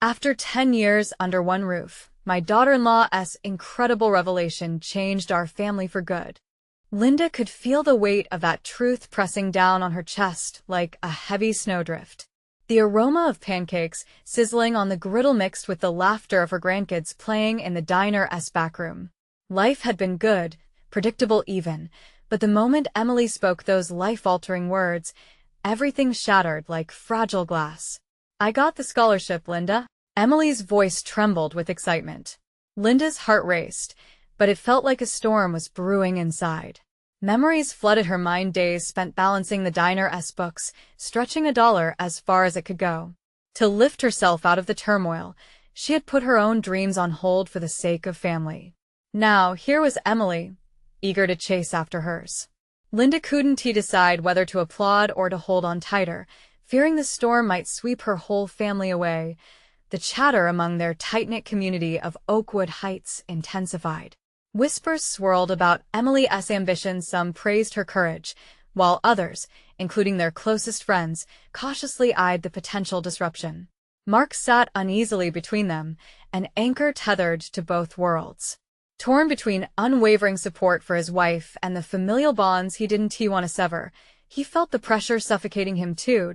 After 10 years under one roof, my daughter-in-law's incredible revelation changed our family for good. Linda could feel the weight of that truth pressing down on her chest like a heavy snowdrift. The aroma of pancakes sizzling on the griddle mixed with the laughter of her grandkids playing in the diner's back room. Life had been good, predictable even, but the moment Emily spoke those life-altering words, everything shattered like fragile glass. "I got the scholarship, Linda." Emily's voice trembled with excitement. Linda's heart raced, but it felt like a storm was brewing inside. Memories flooded her mind, days spent balancing the diner's books, stretching a dollar as far as it could go. To lift herself out of the turmoil, she had put her own dreams on hold for the sake of family. Now, here was Emily, eager to chase after hers. Linda couldn't decide whether to applaud or to hold on tighter, fearing the storm might sweep her whole family away. The chatter among their tight-knit community of Oakwood Heights intensified. Whispers swirled about Emily's ambitions. Some praised her courage, while others, including their closest friends, cautiously eyed the potential disruption. Mark sat uneasily between them, an anchor tethered to both worlds. Torn between unwavering support for his wife and the familial bonds he didn't want to sever, he felt the pressure suffocating him too.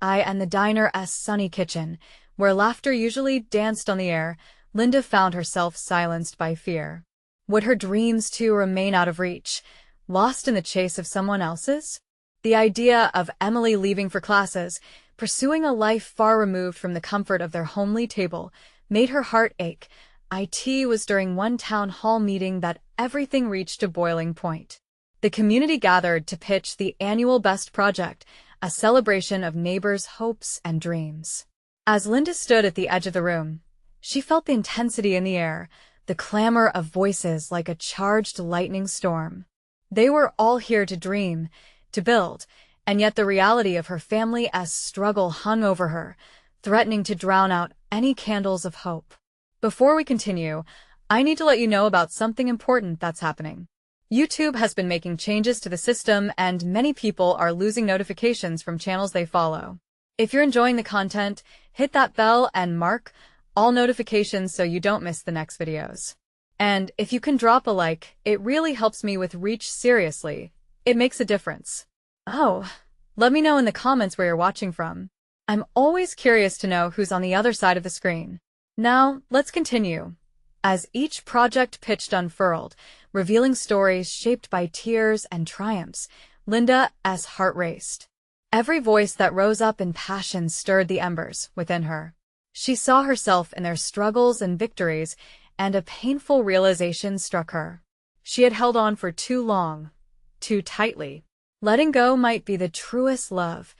And the diner's sunny kitchen, where laughter usually danced on the air, Linda found herself silenced by fear. Would her dreams too remain out of reach, lost in the chase of someone else's? The idea of Emily leaving for classes, pursuing a life far removed from the comfort of their homely table, made her heart ache. It was during one town hall meeting that everything reached a boiling point. The community gathered to pitch the annual Best Project, a celebration of neighbors' hopes and dreams. As Linda stood at the edge of the room, she felt the intensity in the air, the clamor of voices like a charged lightning storm. They were all here to dream, to build, and yet the reality of her family's struggle hung over her, threatening to drown out any candles of hope. Before we continue, I need to let you know about something important that's happening. YouTube has been making changes to the system, and many people are losing notifications from channels they follow. If you're enjoying the content, hit that bell and mark all notifications so you don't miss the next videos. And if you can drop a like, it really helps me with reach. Seriously, it makes a difference. Oh, let me know in the comments where you're watching from. I'm always curious to know who's on the other side of the screen. Now, let's continue. As each project pitched unfurled, revealing stories shaped by tears and triumphs, Linda's heart raced. Every voice that rose up in passion stirred the embers within her. She saw herself in their struggles and victories, and a painful realization struck her. She had held on for too long, too tightly. Letting go might be the truest love,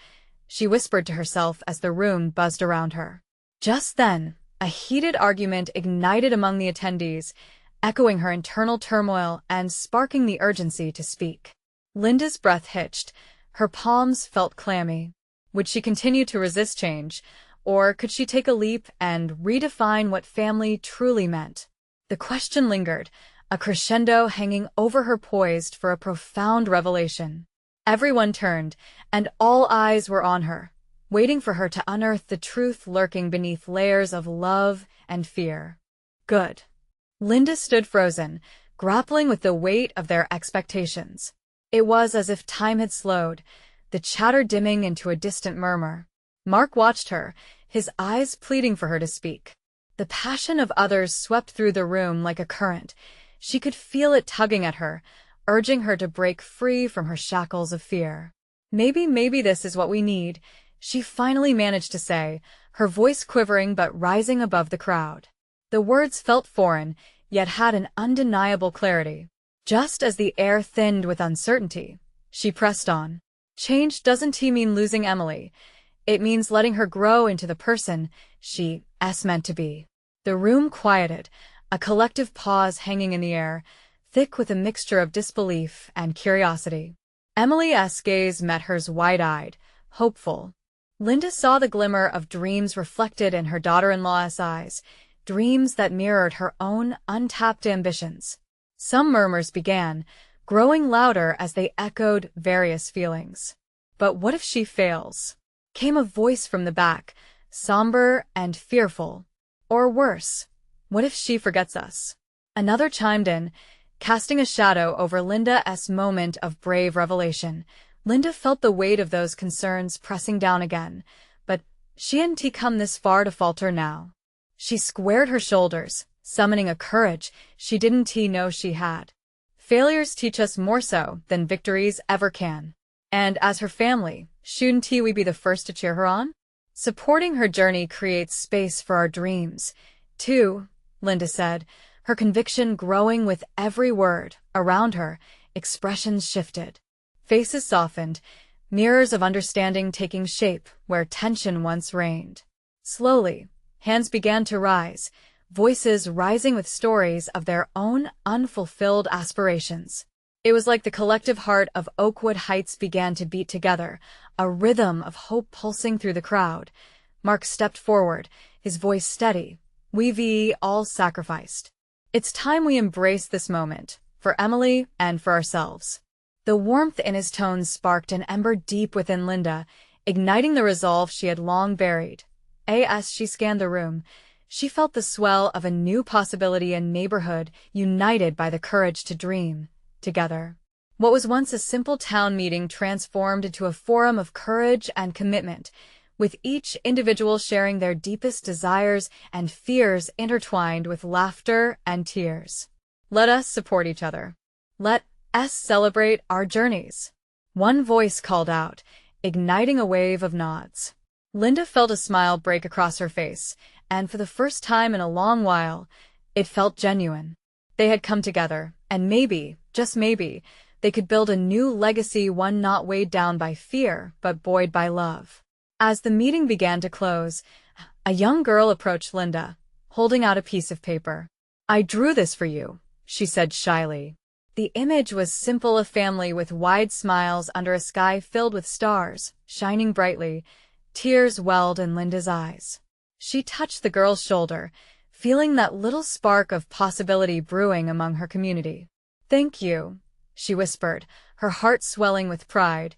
she whispered to herself as the room buzzed around her. Just then, a heated argument ignited among the attendees, echoing her internal turmoil and sparking the urgency to speak. Linda's breath hitched, her palms felt clammy. Would she continue to resist change, or could she take a leap and redefine what family truly meant? The question lingered, a crescendo hanging over her, poised for a profound revelation. Everyone turned, and all eyes were on her, waiting for her to unearth the truth lurking beneath layers of love and fear. Good. Linda stood frozen, grappling with the weight of their expectations. It was as if time had slowed, the chatter dimming into a distant murmur. Mark watched her, his eyes pleading for her to speak. The passion of others swept through the room like a current. She could feel it tugging at her, urging her to break free from her shackles of fear. Maybe this is what we need, she finally managed to say, her voice quivering but rising above the crowd. The words felt foreign, yet had an undeniable clarity. Just as the air thinned with uncertainty, she pressed on. Change doesn't mean losing Emily. It means letting her grow into the person she's meant to be. The room quieted, a collective pause hanging in the air, thick with a mixture of disbelief and curiosity. Emily's gaze met hers wide-eyed, hopeful. Linda saw the glimmer of dreams reflected in her daughter-in-law's eyes, dreams that mirrored her own untapped ambitions. Some murmurs began, growing louder as they echoed various feelings. But what if she fails? Came a voice from the back, somber and fearful. Or worse, what if she forgets us? Another chimed in, casting a shadow over Linda's moment of brave revelation. Linda felt the weight of those concerns pressing down again, but she hadn't come this far to falter now. She squared her shoulders, summoning a courage she didn't know she had. Failures teach us more so than victories ever can. And as her family, shouldn't we be the first to cheer her on? Supporting her journey creates space for our dreams, too, Linda said, her conviction growing with every word. Around her, expressions shifted. Faces softened, mirrors of understanding taking shape where tension once reigned. Slowly, hands began to rise, voices rising with stories of their own unfulfilled aspirations. It was like the collective heart of Oakwood Heights began to beat together, a rhythm of hope pulsing through the crowd. Mark stepped forward, his voice steady. We've all sacrificed. It's time we embrace this moment, for Emily and for ourselves. The warmth in his tones sparked an ember deep within Linda, igniting the resolve she had long buried. As she scanned the room, she felt the swell of a new possibility and neighborhood united by the courage to dream together. What was once a simple town meeting transformed into a forum of courage and commitment, with each individual sharing their deepest desires and fears intertwined with laughter and tears. Let us support each other. Let us celebrate our journeys. One voice called out, igniting a wave of nods. Linda felt a smile break across her face, and for the first time in a long while, it felt genuine. They had come together, and maybe, just maybe, they could build a new legacy, one not weighed down by fear, but buoyed by love. As the meeting began to close, a young girl approached Linda, holding out a piece of paper. "I drew this for you," she said shyly. The image was simple, a family with wide smiles under a sky filled with stars, shining brightly. Tears welled in Linda's eyes. She touched the girl's shoulder, feeling that little spark of possibility brewing among her community. "Thank you," she whispered, her heart swelling with pride.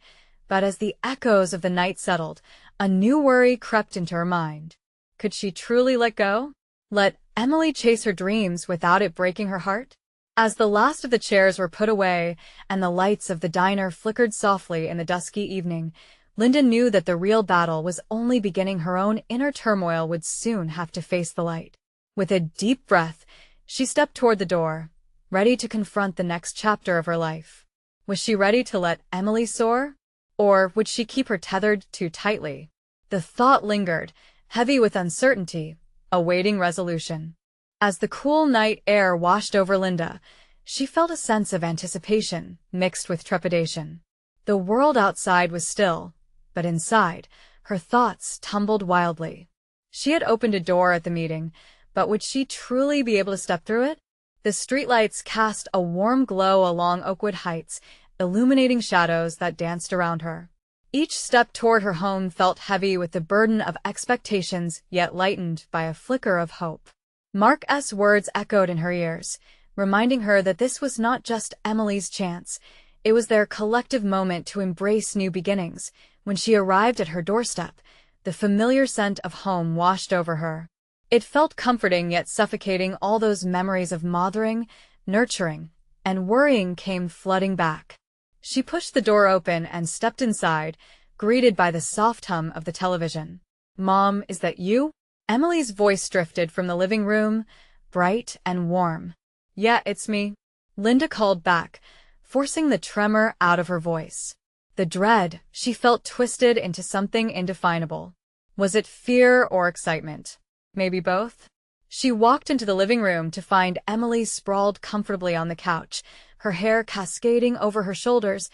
But as the echoes of the night settled, a new worry crept into her mind. Could she truly let go? Let Emily chase her dreams without it breaking her heart? As the last of the chairs were put away and the lights of the diner flickered softly in the dusky evening, Linda knew that the real battle was only beginning. Her own inner turmoil would soon have to face the light. With a deep breath, she stepped toward the door, ready to confront the next chapter of her life. Was she ready to let Emily soar? Or would she keep her tethered too tightly? The thought lingered, heavy with uncertainty, awaiting resolution. As the cool night air washed over Linda, she felt a sense of anticipation mixed with trepidation. The world outside was still, but inside, her thoughts tumbled wildly. She had opened a door at the meeting, but would she truly be able to step through it? The streetlights cast a warm glow along Oakwood Heights, illuminating shadows that danced around her. Each step toward her home felt heavy with the burden of expectations, yet lightened by a flicker of hope. Mark's words echoed in her ears, reminding her that this was not just Emily's chance. It was their collective moment to embrace new beginnings. When she arrived at her doorstep, the familiar scent of home washed over her. It felt comforting yet suffocating. All those memories of mothering, nurturing, and worrying came flooding back. She pushed the door open and stepped inside, greeted by the soft hum of the television. "Mom, is that you?" Emily's voice drifted from the living room, bright and warm. "Yeah, it's me," Linda called back, forcing the tremor out of her voice. The dread she felt twisted into something indefinable. Was it fear or excitement? Maybe both? She walked into the living room to find Emily sprawled comfortably on the couch, her hair cascading over her shoulders,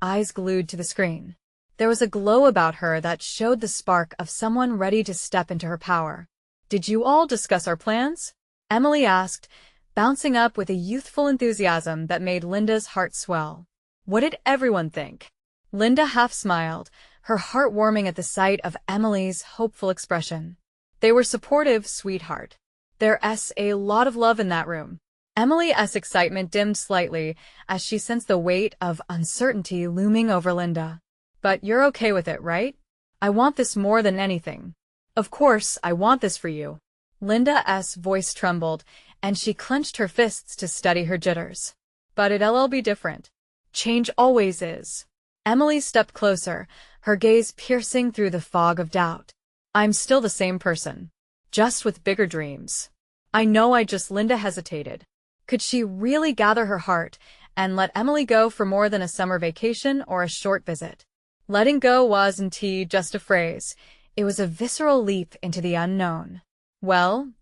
eyes glued to the screen. There was a glow about her that showed the spark of someone ready to step into her power. "Did you all discuss our plans?" Emily asked, bouncing up with a youthful enthusiasm that made Linda's heart swell. "What did everyone think?" Linda half smiled, her heart warming at the sight of Emily's hopeful expression. "They were supportive, sweetheart. There's a lot of love in that room." Emily's excitement dimmed slightly as she sensed the weight of uncertainty looming over Linda. "But you're okay with it, right? I want this more than anything." Of course, I want this for you. Linda's voice trembled, and she clenched her fists to steady her jitters. But it'll be different. Change always is. Emily stepped closer, her gaze piercing through the fog of doubt. I'm still the same person, just with bigger dreams. I know Linda hesitated. Could she really gather her heart and let Emily go for more than a summer vacation or a short visit? Letting go wasn't just a phrase. It was a visceral leap into the unknown. Well,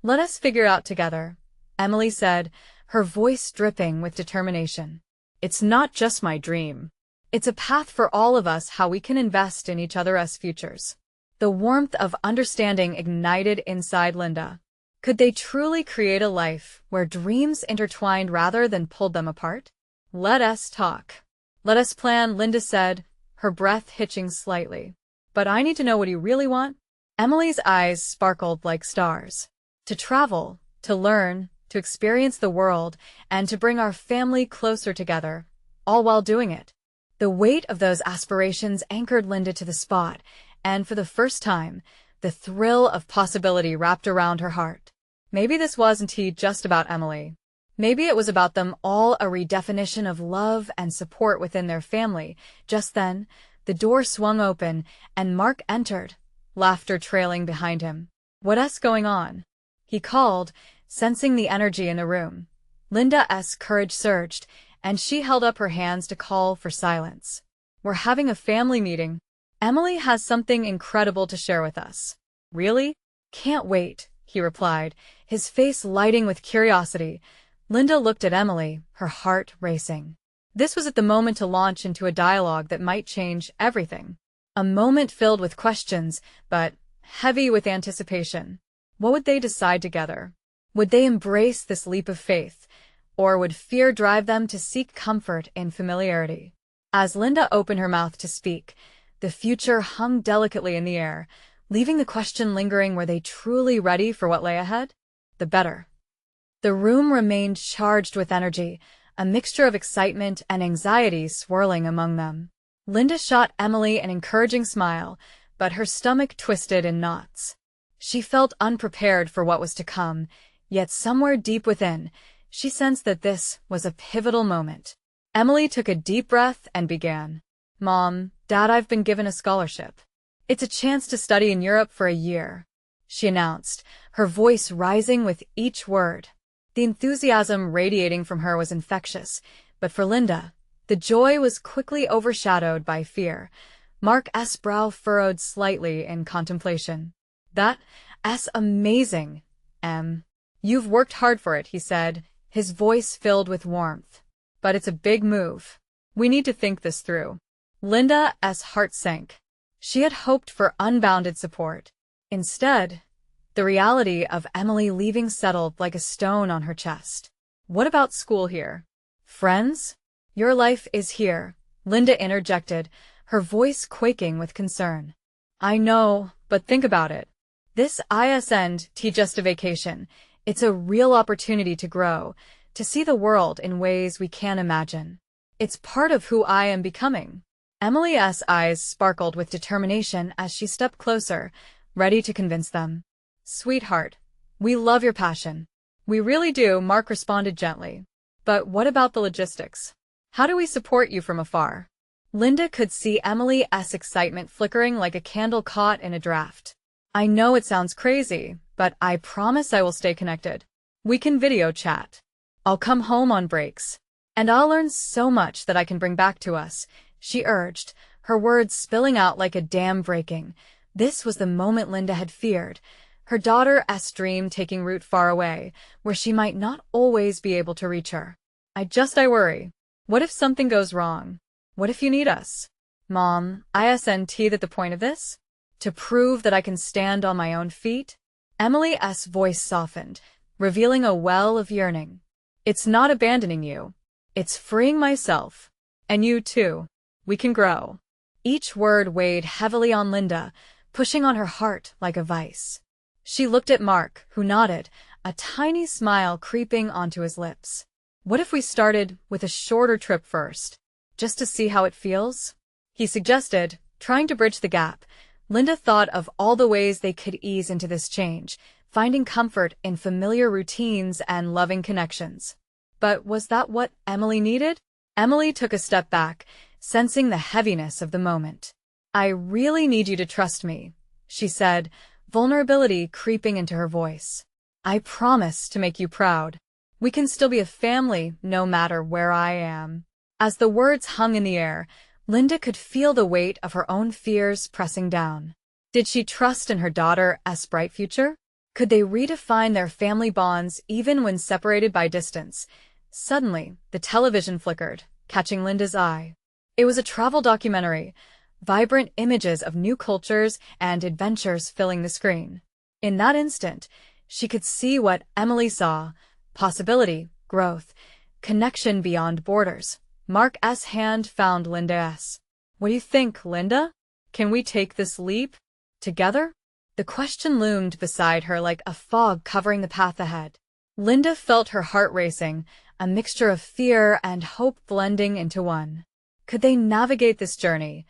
let us figure out together, Emily said, her voice dripping with determination. It's not just my dream. It's a path for all of us how we can invest in each other's futures. The warmth of understanding ignited inside Linda. Could they truly create a life where dreams intertwined rather than pulled them apart? Let us talk. Let us plan, Linda said, her breath hitching slightly. But I need to know what you really want. Emily's eyes sparkled like stars. To travel, to learn, to experience the world, and to bring our family closer together, all while doing it. The weight of those aspirations anchored Linda to the spot, and for the first time, the thrill of possibility wrapped around her heart. Maybe this wasn't just about Emily. Maybe it was about them all, a redefinition of love and support within their family. Just then, the door swung open, and Mark entered, laughter trailing behind him. What's going on? He called, sensing the energy in the room. Linda's courage surged, and she held up her hands to call for silence. We're having a family meeting. Emily has something incredible to share with us. Really? Can't wait, he replied, his face lighting with curiosity. Linda looked at Emily, her heart racing. This was at the moment to launch into a dialogue that might change everything. A moment filled with questions, but heavy with anticipation. What would they decide together? Would they embrace this leap of faith, or would fear drive them to seek comfort in familiarity? As Linda opened her mouth to speak, the future hung delicately in the air, leaving the question lingering. Were they truly ready for what lay ahead? The better. The room remained charged with energy, a mixture of excitement and anxiety swirling among them. Linda shot Emily an encouraging smile, but her stomach twisted in knots. She felt unprepared for what was to come, yet somewhere deep within, she sensed that this was a pivotal moment. Emily took a deep breath and began. Mom, Dad, I've been given a scholarship. It's a chance to study in Europe for a year, she announced, her voice rising with each word. The enthusiasm radiating from her was infectious, but for Linda, the joy was quickly overshadowed by fear. Mark's brow furrowed slightly in contemplation. That's amazing, Em. You've worked hard for it, he said, his voice filled with warmth. But it's a big move. We need to think this through. Linda's heart sank. She had hoped for unbounded support. Instead, the reality of Emily leaving settled like a stone on her chest. What about school here? Friends? Your life is here, Linda interjected, her voice quaking with concern. I know, but think about it. This isn't just a vacation. It's a real opportunity to grow, to see the world in ways we can't imagine. It's part of who I am becoming. Emily's eyes sparkled with determination as she stepped closer, ready to convince them. Sweetheart, we love your passion. We really do, Mark responded gently. But what about the logistics? How do we support you from afar? Linda could see Emily's excitement flickering like a candle caught in a draft. I know it sounds crazy, but I promise I will stay connected. We can video chat. I'll come home on breaks. And I'll learn so much that I can bring back to us, she urged, her words spilling out like a dam breaking. This was the moment Linda had feared, her daughter's dream taking root far away, where she might not always be able to reach her. I worry. What if something goes wrong? What if you need us? Mom, isn't that the point of this? To prove that I can stand on my own feet? Emily's voice softened, revealing a well of yearning. It's not abandoning you. It's freeing myself. And you too. We can grow. Each word weighed heavily on Linda, pushing on her heart like a vice. She looked at Mark, who nodded, a tiny smile creeping onto his lips. What if we started with a shorter trip first, just to see how it feels? He suggested, trying to bridge the gap. Linda thought of all the ways they could ease into this change, finding comfort in familiar routines and loving connections. But was that what Emily needed? Emily took a step back, sensing the heaviness of the moment. "I really need you to trust me," she said, vulnerability creeping into her voice. "I promise to make you proud. We can still be a family no matter where I am." As the words hung in the air, Linda could feel the weight of her own fears pressing down. Did she trust in her daughter's bright future? Could they redefine their family bonds even when separated by distance? Suddenly, the television flickered, catching Linda's eye. It was a travel documentary, vibrant images of new cultures and adventures filling the screen. In that instant, she could see what Emily saw: possibility, growth, connection beyond borders. Mark's hand found Linda's. "What do you think, Linda? Can we take this leap together?" The question loomed beside her like a fog covering the path ahead. Linda felt her heart racing, a mixture of fear and hope blending into one. Could they navigate this journey,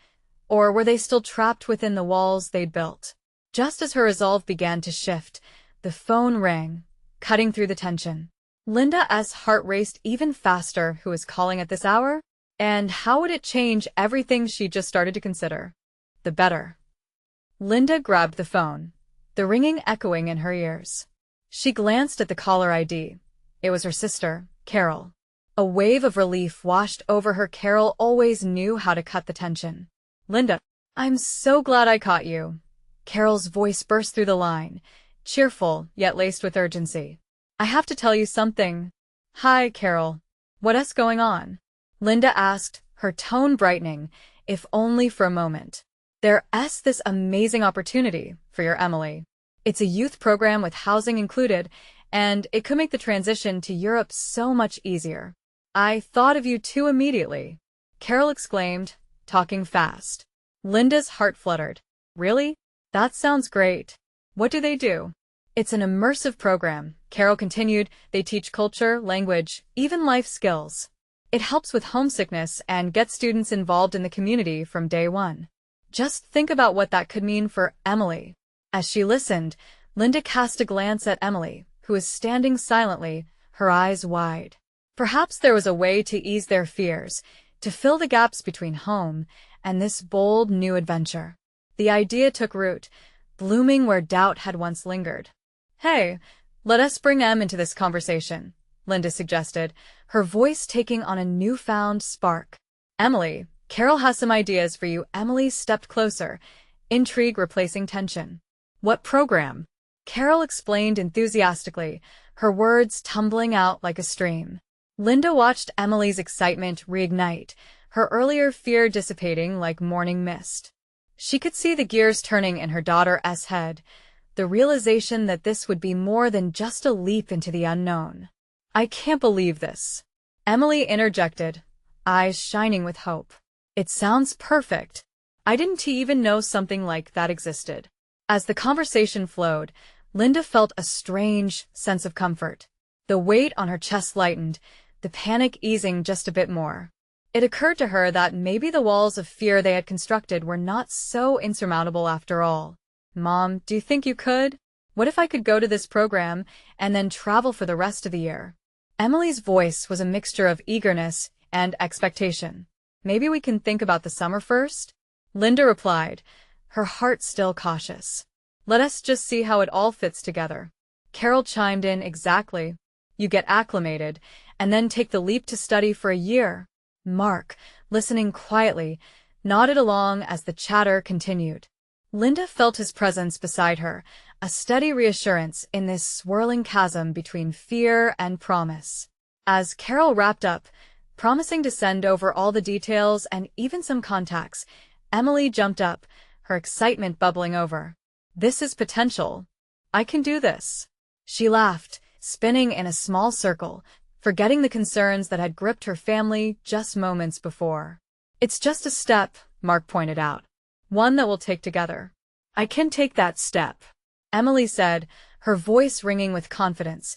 or were they still trapped within the walls they'd built? Just as her resolve began to shift, the phone rang, cutting through the tension. Linda's heart raced even faster. Who was calling at this hour? And how would it change everything she just started to consider? The better. Linda grabbed the phone, the ringing echoing in her ears. She glanced at the caller ID. It was her sister, Carol. A wave of relief washed over her. Carol always knew how to cut the tension. "Linda, I'm so glad I caught you." Carol's voice burst through the line, cheerful yet laced with urgency. "I have to tell you something." "Hi, Carol. What's going on?" Linda asked, her tone brightening, if only for a moment. "There's this amazing opportunity for your Emily. It's a youth program with housing included, and it could make the transition to Europe so much easier." "I thought of you too immediately," Carol exclaimed, talking fast. Linda's heart fluttered. "Really? That sounds great. What do they do?" "It's an immersive program," Carol continued. "They teach culture, language, even life skills. It helps with homesickness and gets students involved in the community from day one." Just think about what that could mean for Emily. As she listened, Linda cast a glance at Emily, who was standing silently, her eyes wide. Perhaps there was a way to ease their fears, to fill the gaps between home and this bold new adventure. The idea took root, blooming where doubt had once lingered. "Hey, let us bring Em into this conversation," Linda suggested, her voice taking on a newfound spark. "Emily, Carol has some ideas for you." Emily stepped closer, intrigue replacing tension. "What program?" Carol explained enthusiastically, her words tumbling out like a stream. Linda watched Emily's excitement reignite, her earlier fear dissipating like morning mist. She could see the gears turning in her daughter's head, the realization that this would be more than just a leap into the unknown. "I can't believe this," Emily interjected, eyes shining with hope. "It sounds perfect. I didn't even know something like that existed." As the conversation flowed, Linda felt a strange sense of comfort. The weight on her chest lightened, the panic easing just a bit more. It occurred to her that maybe the walls of fear they had constructed were not so insurmountable after all. "Mom, do you think you could? What if I could go to this program and then travel for the rest of the year?" Emily's voice was a mixture of eagerness and expectation. "Maybe we can think about the summer first?" Linda replied, her heart still cautious. "Let us just see how it all fits together." Carol chimed in, "Exactly. You get acclimated, and then take the leap to study for a year." Mark, listening quietly, nodded along as the chatter continued. Linda felt his presence beside her, a steady reassurance in this swirling chasm between fear and promise. As Carol wrapped up, promising to send over all the details and even some contacts, Emily jumped up, her excitement bubbling over. "This is potential. I can do this." She laughed, spinning in a small circle, forgetting the concerns that had gripped her family just moments before. "It's just a step," Mark pointed out. "One that we'll take together." "I can take that step," Emily said, her voice ringing with confidence.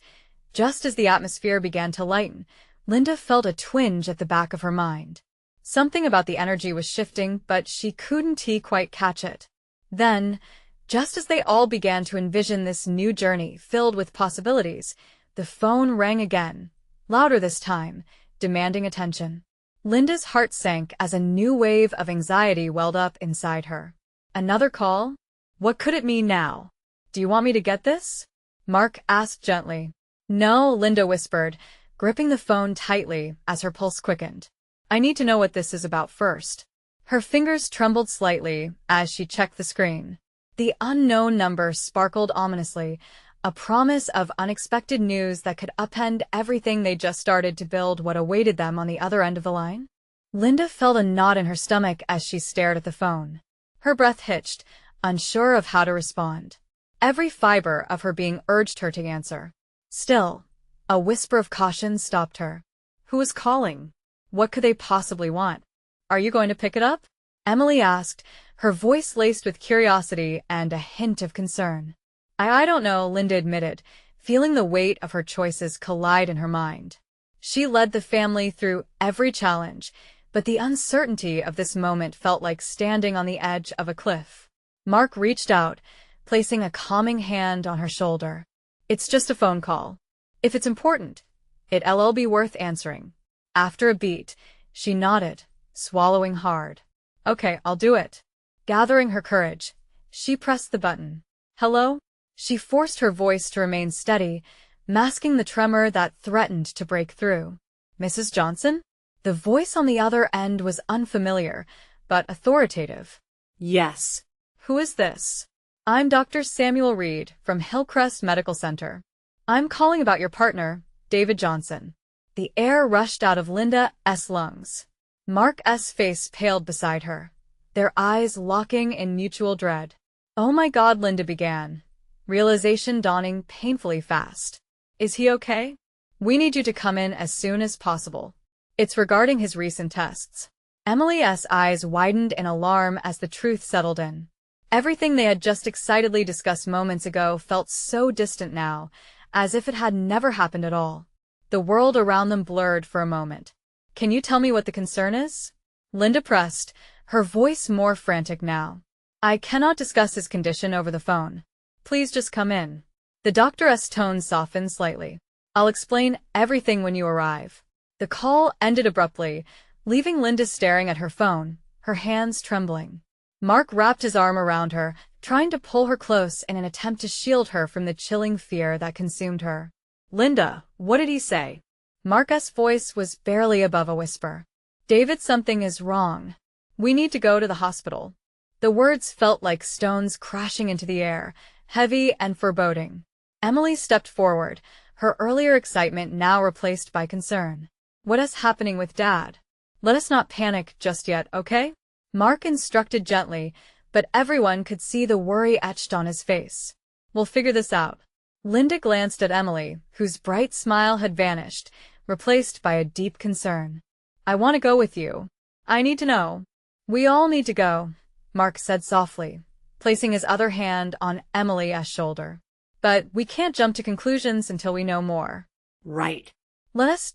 Just as the atmosphere began to lighten, Linda felt a twinge at the back of her mind. Something about the energy was shifting, but she couldn't quite catch it. Then, just as they all began to envision this new journey filled with possibilities, the phone rang again, louder this time, demanding attention. Linda's heart sank as a new wave of anxiety welled up inside her. Another call? What could it mean now? Do you want me to get this? Mark asked gently. No, Linda whispered, gripping the phone tightly as her pulse quickened. I need to know what this is about first. Her fingers trembled slightly as she checked the screen. The unknown number sparkled ominously, a promise of unexpected news that could upend everything they just started to build. What awaited them on the other end of the line? Linda felt a knot in her stomach as she stared at the phone. Her breath hitched, unsure of how to respond. Every fiber of her being urged her to answer. Still, a whisper of caution stopped her. Who was calling? What could they possibly want? Are you going to pick it up? Emily asked, her voice laced with curiosity and a hint of concern. I don't know, Linda admitted, feeling the weight of her choices collide in her mind. She led the family through every challenge, but the uncertainty of this moment felt like standing on the edge of a cliff. Mark reached out, placing a calming hand on her shoulder. It's just a phone call. If it's important, it'll be worth answering. After a beat, she nodded, swallowing hard. Okay, I'll do it. Gathering her courage, she pressed the button. Hello? She forced her voice to remain steady, masking the tremor that threatened to break through. Mrs. Johnson? The voice on the other end was unfamiliar, but authoritative. Yes. Who is this? I'm Dr. Samuel Reed from Hillcrest Medical Center. I'm calling about your partner, David Johnson. The air rushed out of Linda's lungs. Mark's face paled beside her, their eyes locking in mutual dread. Oh my God, Linda began, realization dawning painfully fast. Is he okay? We need you to come in as soon as possible. It's regarding his recent tests. Emily's eyes widened in alarm as the truth settled in. Everything they had just excitedly discussed moments ago felt so distant now, as if it had never happened at all. The world around them blurred for a moment. Can you tell me what the concern is? Linda pressed, her voice more frantic now. I cannot discuss his condition over the phone. Please just come in. The doctor's tone softened slightly. I'll explain everything when you arrive. The call ended abruptly, leaving Linda staring at her phone, her hands trembling. Mark wrapped his arm around her, trying to pull her close in an attempt to shield her from the chilling fear that consumed her. Linda, what did he say? Mark's voice was barely above a whisper. David, something is wrong. We need to go to the hospital. The words felt like stones crashing into the air, heavy and foreboding. Emily stepped forward, her earlier excitement now replaced by concern. What is happening with Dad? Let us not panic just yet, okay? Mark instructed gently, but everyone could see the worry etched on his face. We'll figure this out. Linda glanced at Emily, whose bright smile had vanished, replaced by a deep concern. I want to go with you. I need to know. We all need to go, Mark said softly, placing his other hand on Emily's shoulder. But we can't jump to conclusions until we know more. Right. Let us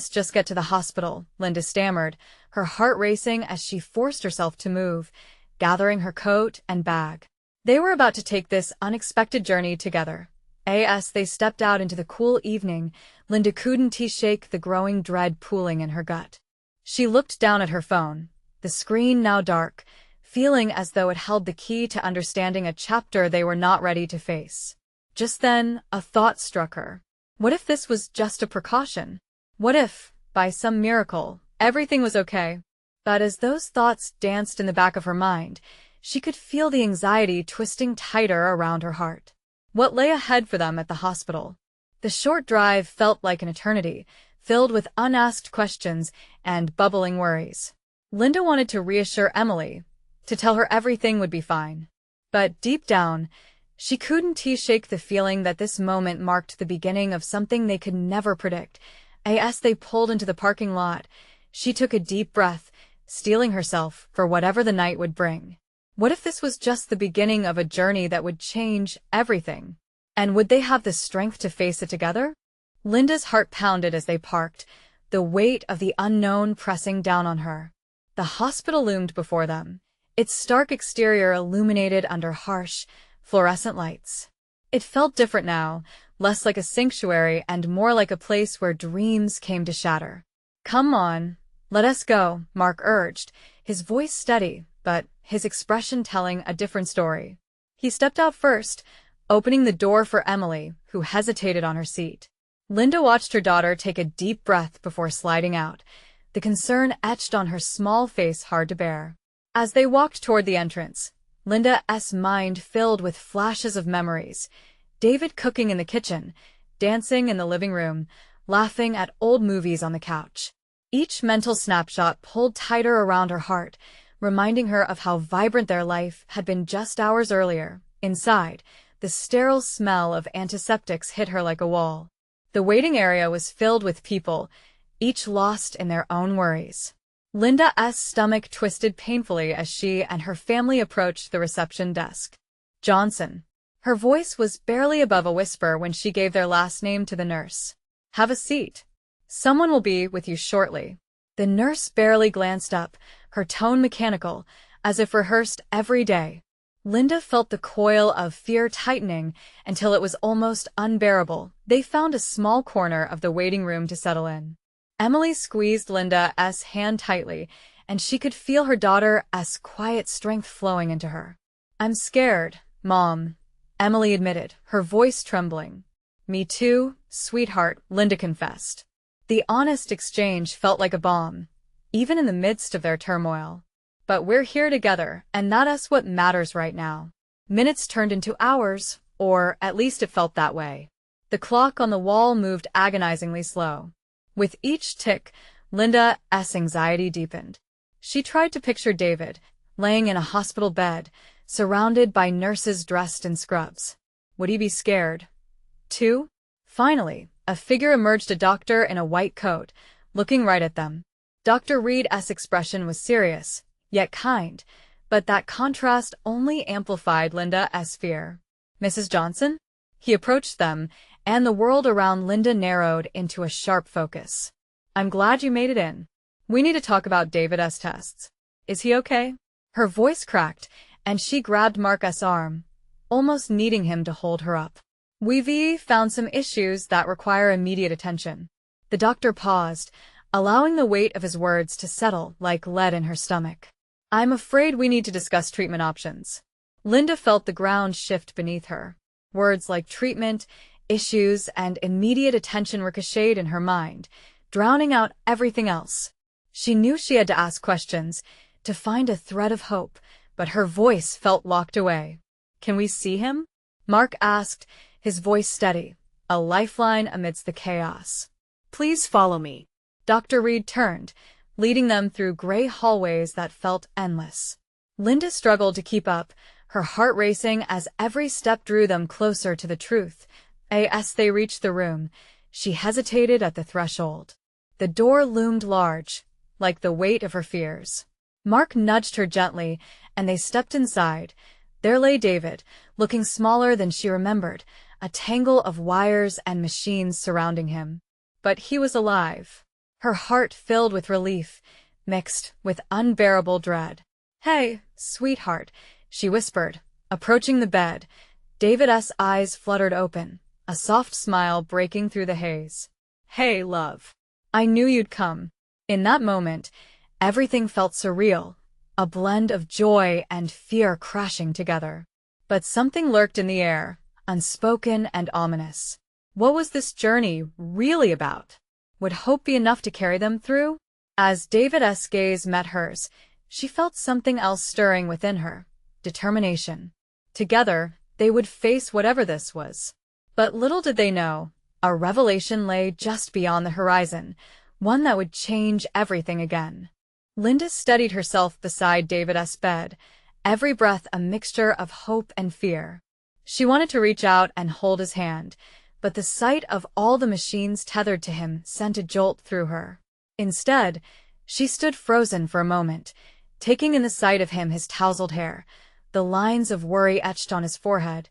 just get to the hospital, Linda stammered, her heart racing as she forced herself to move, gathering her coat and bag. They were about to take this unexpected journey together. As they stepped out into the cool evening, Linda couldn't shake the growing dread pooling in her gut. She looked down at her phone, the screen now dark, feeling as though it held the key to understanding a chapter they were not ready to face. Just then, a thought struck her. What if this was just a precaution? What if, by some miracle, everything was okay? But as those thoughts danced in the back of her mind, she could feel the anxiety twisting tighter around her heart. What lay ahead for them at the hospital? The short drive felt like an eternity, filled with unasked questions and bubbling worries. Linda wanted to reassure Emily, to tell her everything would be fine. But deep down, she couldn't shake the feeling that this moment marked the beginning of something they could never predict. As they pulled into the parking lot, she took a deep breath, steeling herself for whatever the night would bring. What if this was just the beginning of a journey that would change everything? And would they have the strength to face it together? Linda's heart pounded as they parked, the weight of the unknown pressing down on her. The hospital loomed before them, its stark exterior illuminated under harsh, fluorescent lights. It felt different now, less like a sanctuary and more like a place where dreams came to shatter. "Come on, let us go," Mark urged, his voice steady, but his expression telling a different story. He stepped out first, opening the door for Emily, who hesitated on her seat. Linda watched her daughter take a deep breath before sliding out, the concern etched on her small face hard to bear. As they walked toward the entrance, Linda's mind filled with flashes of memories. David cooking in the kitchen, dancing in the living room, laughing at old movies on the couch. Each mental snapshot pulled tighter around her heart, reminding her of how vibrant their life had been just hours earlier. Inside, the sterile smell of antiseptics hit her like a wall. The waiting area was filled with people, each lost in their own worries. Linda's stomach twisted painfully as she and her family approached the reception desk. "Johnson." Her voice was barely above a whisper when she gave their last name to the nurse. "Have a seat. Someone will be with you shortly." The nurse barely glanced up, her tone mechanical, as if rehearsed every day. Linda felt the coil of fear tightening until it was almost unbearable. They found a small corner of the waiting room to settle in. Emily squeezed Linda's hand tightly, and she could feel her daughter's quiet strength flowing into her. "I'm scared, Mom," Emily admitted, her voice trembling. "Me too, sweetheart," Linda confessed. The honest exchange felt like a balm, even in the midst of their turmoil. "But we're here together, and that's what matters right now." Minutes turned into hours, or at least it felt that way. The clock on the wall moved agonizingly slow. With each tick, Linda's anxiety deepened. She tried to picture David, laying in a hospital bed, surrounded by nurses dressed in scrubs. Would he be scared, too? Finally, a figure emerged, a doctor in a white coat, looking right at them. Dr. Reed's expression was serious, yet kind, but that contrast only amplified Linda's fear. "Mrs. Johnson?" He approached them, and the world around Linda narrowed into a sharp focus. "I'm glad you made it in. We need to talk about David's tests. Is he okay?" Her voice cracked, and she grabbed Mark's arm, almost needing him to hold her up. "We've found some issues that require immediate attention." The doctor paused, allowing the weight of his words to settle like lead in her stomach. "I'm afraid we need to discuss treatment options." Linda felt the ground shift beneath her. Words like treatment, issues, and immediate attention ricocheted in her mind, drowning out everything else. She knew she had to ask questions, to find a thread of hope, but her voice felt locked away. "Can we see him?" Mark asked, his voice steady, a lifeline amidst the chaos. "Please follow me." Dr. Reed turned, leading them through gray hallways that felt endless. Linda struggled to keep up, her heart racing as every step drew them closer to the truth. As they reached the room, she hesitated at the threshold. The door loomed large, like the weight of her fears. Mark nudged her gently, and they stepped inside. There lay David, looking smaller than she remembered, a tangle of wires and machines surrounding him. But he was alive. Her heart filled with relief, mixed with unbearable dread. "Hey, sweetheart," she whispered, approaching the bed. David's eyes fluttered open, a soft smile breaking through the haze. "Hey, love. I knew you'd come." In that moment, everything felt surreal, a blend of joy and fear crashing together. But something lurked in the air, unspoken and ominous. What was this journey really about? Would hope be enough to carry them through? As David's gaze met hers, she felt something else stirring within her, determination. Together, they would face whatever this was. But little did they know, a revelation lay just beyond the horizon, one that would change everything again. Linda steadied herself beside David's bed, every breath a mixture of hope and fear. She wanted to reach out and hold his hand, but the sight of all the machines tethered to him sent a jolt through her. Instead, she stood frozen for a moment, taking in the sight of him, his tousled hair, the lines of worry etched on his forehead,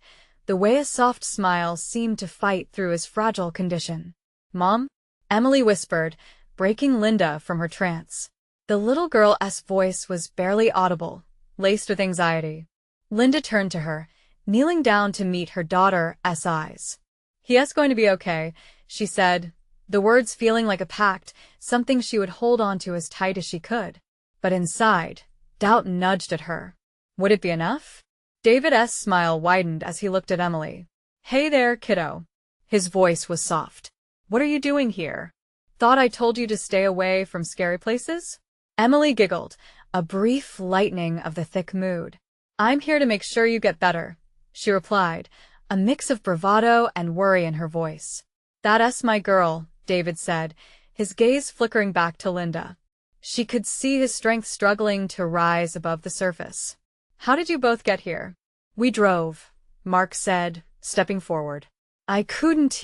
the way a soft smile seemed to fight through his fragile condition. "Mom?" Emily whispered, breaking Linda from her trance. The little girl's voice was barely audible, laced with anxiety. Linda turned to her, kneeling down to meet her daughter's eyes. "He is going to be okay," she said, the words feeling like a pact, something she would hold on to as tight as she could. But inside, doubt nudged at her. Would it be enough? David's smile widened as he looked at Emily. "Hey there, kiddo." His voice was soft. "What are you doing here? Thought I told you to stay away from scary places?" Emily giggled, a brief lightening of the thick mood. "I'm here to make sure you get better," she replied, a mix of bravado and worry in her voice. "That's my girl," David said, his gaze flickering back to Linda. She could see his strength struggling to rise above the surface. "How did you both get here?" "We drove," Mark said, stepping forward. "I couldn't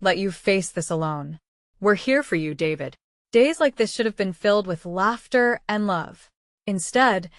let you face this alone. We're here for you, David." Days like this should have been filled with laughter and love. Instead,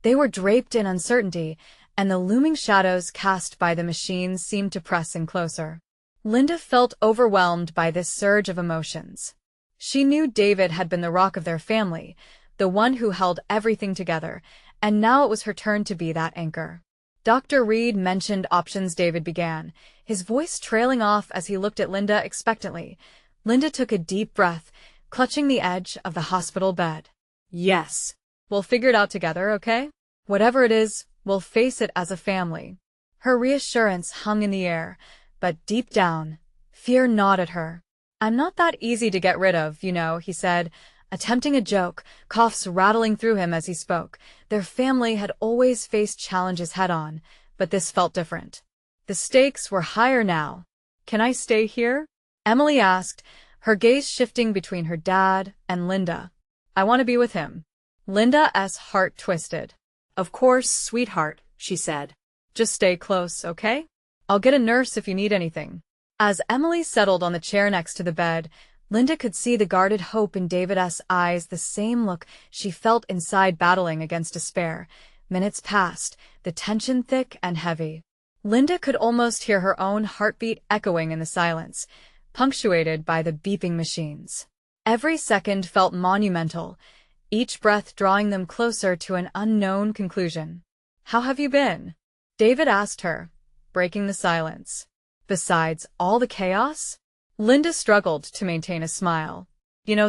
they were draped in uncertainty, and the looming shadows cast by the machines seemed to press in closer. Linda felt overwhelmed by this surge of emotions. She knew David had been the rock of their family, the one who held everything together, and now it was her turn to be that anchor. Dr. Reed mentioned options. David began, his voice trailing off as he looked at Linda expectantly. Linda took a deep breath, clutching the edge of the hospital bed. "Yes. We'll figure it out together, okay? Whatever it is, we'll face it as a family." Her reassurance hung in the air, but deep down, fear gnawed at her. "I'm not that easy to get rid of, he said, attempting a joke, coughs rattling through him as he spoke. Their family had always faced challenges head-on, but this felt different. The stakes were higher now. "Can I stay here?" Emily asked, her gaze shifting between her dad and Linda. "I want to be with him." Linda's heart twisted. "Of course, sweetheart," she said. "Just stay close, okay? I'll get a nurse if you need anything." As Emily settled on the chair next to the bed, Linda could see the guarded hope in David's eyes, the same look she felt inside battling against despair. Minutes passed, the tension thick and heavy. Linda could almost hear her own heartbeat echoing in the silence, punctuated by the beeping machines. Every second felt monumental, each breath drawing them closer to an unknown conclusion. "How have you been?" David asked her, breaking the silence. "Besides all the chaos?" Linda struggled to maintain a smile.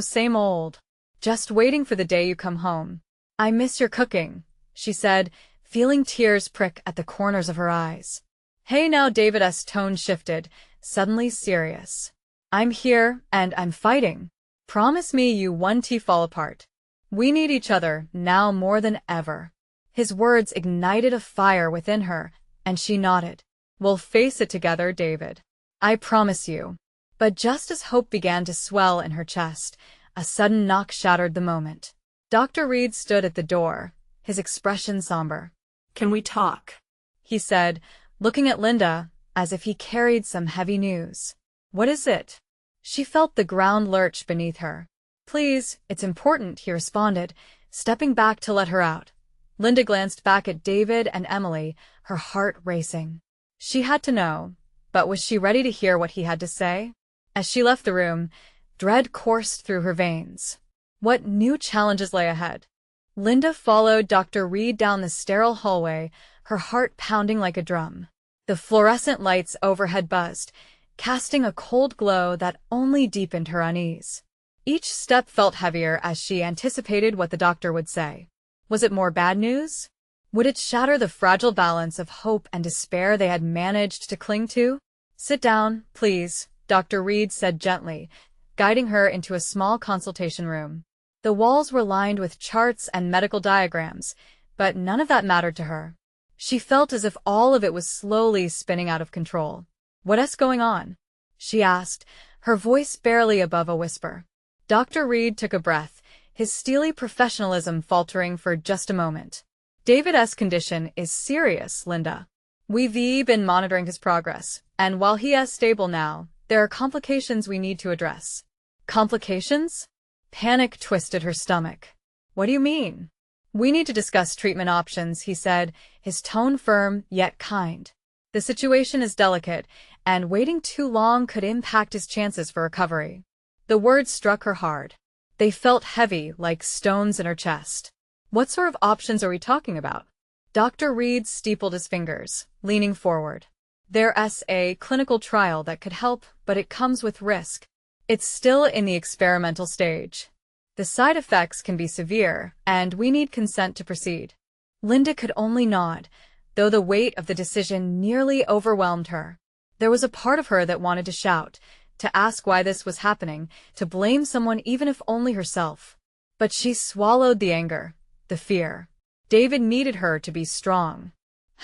Same old. Just waiting for the day you come home." "I miss your cooking," she said, feeling tears prick at the corners of her eyes. "Hey now," David's tone shifted, suddenly serious. "I'm here, and I'm fighting. Promise me you won't fall apart. We need each other now more than ever." His words ignited a fire within her, and she nodded. "We'll face it together, David. I promise you." But just as hope began to swell in her chest, a sudden knock shattered the moment. Dr. Reed stood at the door, his expression somber. "Can we talk?" he said, looking at Linda as if he carried some heavy news. "What is it?" She felt the ground lurch beneath her. "Please, it's important," he responded, stepping back to let her out. Linda glanced back at David and Emily, her heart racing. She had to know, but was she ready to hear what he had to say? As she left the room, dread coursed through her veins. What new challenges lay ahead? Linda followed Dr. Reed down the sterile hallway, her heart pounding like a drum. The fluorescent lights overhead buzzed, casting a cold glow that only deepened her unease. Each step felt heavier as she anticipated what the doctor would say. Was it more bad news? Would it shatter the fragile balance of hope and despair they had managed to cling to? "Sit down, please," Dr. Reed said gently, guiding her into a small consultation room. The walls were lined with charts and medical diagrams, but none of that mattered to her. She felt as if all of it was slowly spinning out of control. "What's going on?" she asked, her voice barely above a whisper. Dr. Reed took a breath, his steely professionalism faltering for just a moment. "David's condition is serious, Linda. We've been monitoring his progress, and while he is stable now, there are complications we need to address." "Complications?" Panic twisted her stomach. "What do you mean?" "We need to discuss treatment options," he said, his tone firm yet kind. "The situation is delicate, and waiting too long could impact his chances for recovery." The words struck her hard. They felt heavy, like stones in her chest. "What sort of options are we talking about?" Dr. Reed steepled his fingers, leaning forward. There's a clinical trial that could help, but it comes with risk. It's still in the experimental stage. The side effects can be severe, and we need consent to proceed. Linda could only nod, though the weight of the decision nearly overwhelmed her. There was a part of her that wanted to shout, to ask why this was happening, to blame someone even if only herself. But she swallowed the anger, the fear. David needed her to be strong.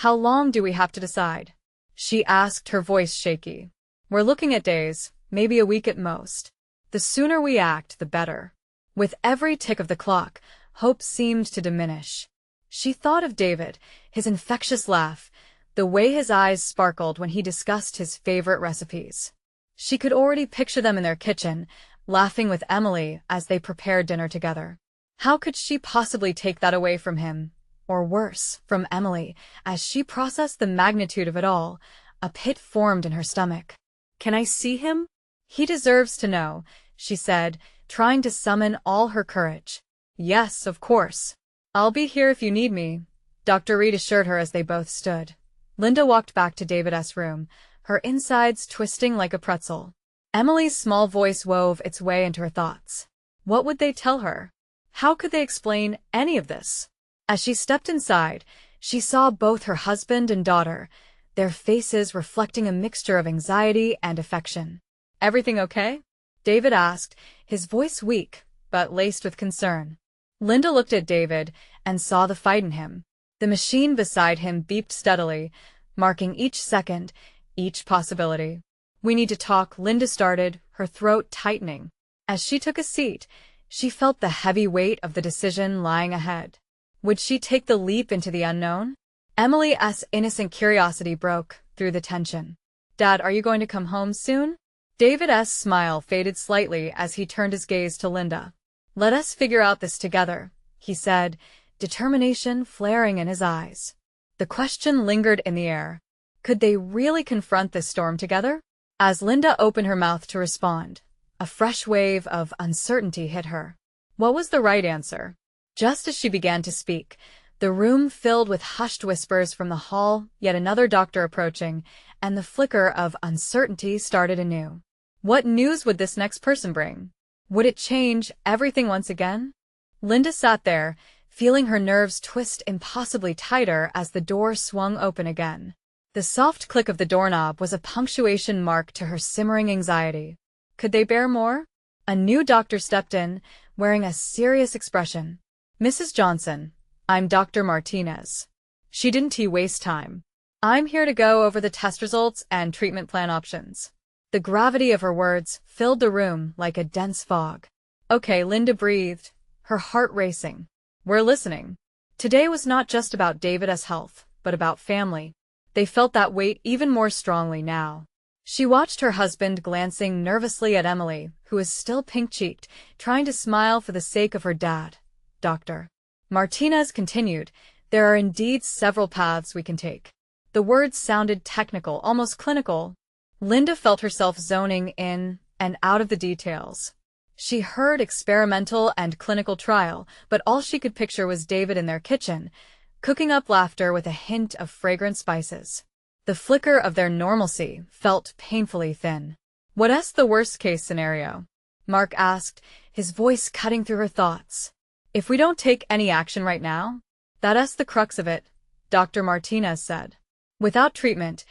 "How long do we have to decide?" she asked, her voice shaky. "We're looking at days, maybe a week at most. The sooner we act, the better." With every tick of the clock, hope seemed to diminish. She thought of David, his infectious laugh, the way his eyes sparkled when he discussed his favorite recipes. She could already picture them in their kitchen, laughing with Emily as they prepared dinner together. How could she possibly take that away from him? Or worse, from Emily, as she processed the magnitude of it all, a pit formed in her stomach. "Can I see him?" "He deserves to know," she said, trying to summon all her courage. "Yes, of course. I'll be here if you need me," Dr. Reed assured her as they both stood. Linda walked back to David's room, her insides twisting like a pretzel. Emily's small voice wove its way into her thoughts. What would they tell her? How could they explain any of this? As she stepped inside, she saw both her husband and daughter, their faces reflecting a mixture of anxiety and affection. "Everything okay?" David asked, his voice weak, but laced with concern. Linda looked at David and saw the fight in him. The machine beside him beeped steadily, marking each second, each possibility. "We need to talk," Linda started, her throat tightening. As she took a seat, she felt the heavy weight of the decision lying ahead. Would she take the leap into the unknown? Emily's innocent curiosity broke through the tension. "Dad, are you going to come home soon?" David's smile faded slightly as he turned his gaze to Linda. "Let us figure out this together," he said, determination flaring in his eyes. The question lingered in the air. Could they really confront this storm together? As Linda opened her mouth to respond, a fresh wave of uncertainty hit her. What was the right answer? Just as she began to speak, the room filled with hushed whispers from the hall, yet another doctor approaching, and the flicker of uncertainty started anew. What news would this next person bring? Would it change everything once again? Linda sat there, feeling her nerves twist impossibly tighter as the door swung open again. The soft click of the doorknob was a punctuation mark to her simmering anxiety. Could they bear more? A new doctor stepped in, wearing a serious expression. "Mrs. Johnson, I'm Dr. Martinez." She didn't waste time. "I'm here to go over the test results and treatment plan options." The gravity of her words filled the room like a dense fog. "Okay," Linda breathed, her heart racing. "We're listening." Today was not just about David's health, but about family. They felt that weight even more strongly now. She watched her husband glancing nervously at Emily, who was still pink-cheeked, trying to smile for the sake of her dad. Dr. Martinez continued, "There are indeed several paths we can take." The words sounded technical, almost clinical. Linda felt herself zoning in and out of the details. She heard experimental and clinical trial, but all she could picture was David in their kitchen, cooking up laughter with a hint of fragrant spices. The flicker of their normalcy felt painfully thin. "What's the worst-case scenario?" Mark asked, his voice cutting through her thoughts. "If we don't take any action right now?" "That's the crux of it," Dr. Martinez said. "Without treatment,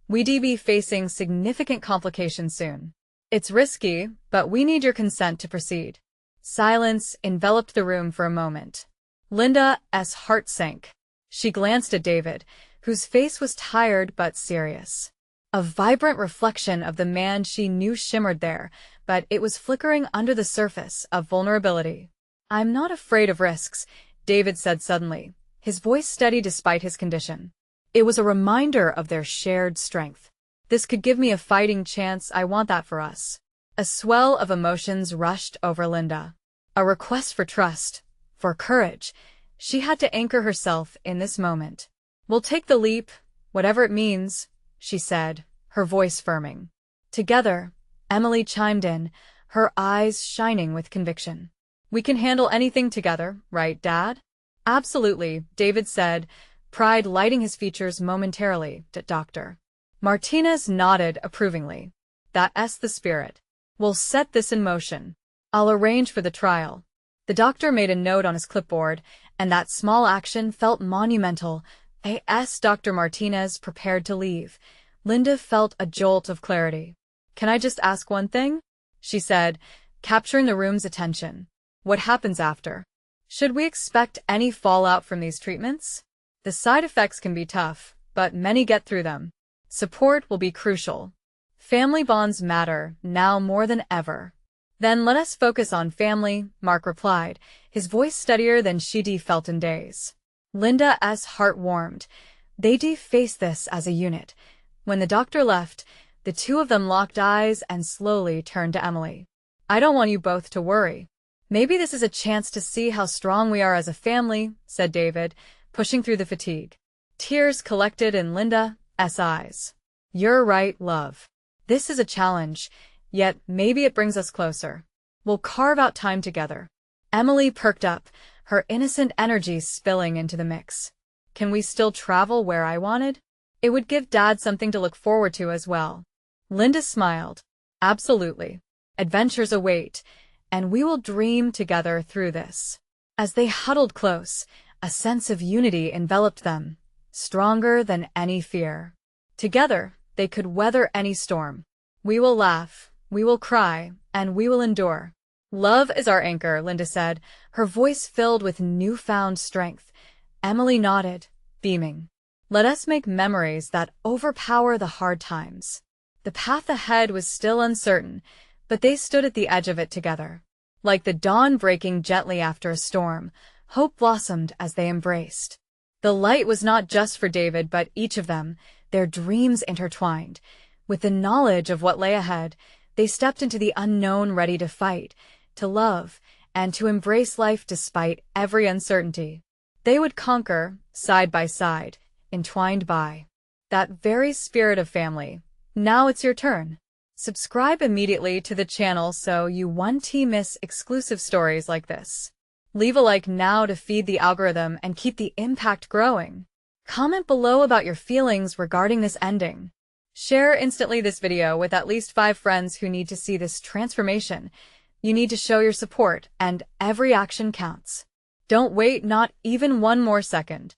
we'd be facing significant complications soon. It's risky, but we need your consent to proceed." Silence enveloped the room for a moment. Linda's heart sank. She glanced at David, whose face was tired but serious. A vibrant reflection of the man she knew shimmered there, but it was flickering under the surface of vulnerability. "I'm not afraid of risks," David said suddenly, his voice steady despite his condition. It was a reminder of their shared strength. "This could give me a fighting chance. I want that for us." A swell of emotions rushed over Linda. A request for trust, for courage. She had to anchor herself in this moment. "We'll take the leap, whatever it means," she said, her voice firming. Together, Emily chimed in, her eyes shining with conviction. "We can handle anything together, right, Dad?" "Absolutely," David said, pride lighting his features momentarily. Dr. Martinez nodded approvingly. That's the spirit. We'll set this in motion. I'll arrange for the trial. The doctor made a note on his clipboard, and that small action felt monumental. As Dr. Martinez prepared to leave, Linda felt a jolt of clarity. Can I just ask one thing? She said, capturing the room's attention. What happens after? Should we expect any fallout from these treatments? The side effects can be tough, but many get through them. Support will be crucial. Family bonds matter now more than ever. Then let us focus on family, Mark replied, his voice steadier than she'd felt in days. Linda's heart warmed. They'd faced this as a unit. When the doctor left, the two of them locked eyes and slowly turned to Emily. I don't want you both to worry. Maybe this is a chance to see how strong we are as a family, said David, pushing through the fatigue. Tears collected in Linda's eyes. You're right, love. This is a challenge, yet maybe it brings us closer. We'll carve out time together. Emily perked up, her innocent energy spilling into the mix. Can we still travel where I wanted? It would give Dad something to look forward to as well. Linda smiled. Absolutely. Adventures await, and we will dream together through this. As they huddled close, a sense of unity enveloped them, stronger than any fear. Together, they could weather any storm. We will laugh, we will cry, and we will endure. Love is our anchor, Linda said, her voice filled with newfound strength. Emily nodded, beaming. Let us make memories that overpower the hard times. The path ahead was still uncertain, but they stood at the edge of it together. Like the dawn breaking gently after a storm, hope blossomed as they embraced. The light was not just for David but each of them, their dreams intertwined. With the knowledge of what lay ahead, they stepped into the unknown ready to fight, to love, and to embrace life despite every uncertainty. They would conquer, side by side, entwined by that very spirit of family. Now it's your turn. Subscribe immediately to the channel so you won't miss exclusive stories like this. Leave a like now to feed the algorithm and keep the impact growing. Comment below about your feelings regarding this ending. Share instantly this video with at least 5 friends who need to see this transformation. You need to show your support, and every action counts. Don't wait not even one more second.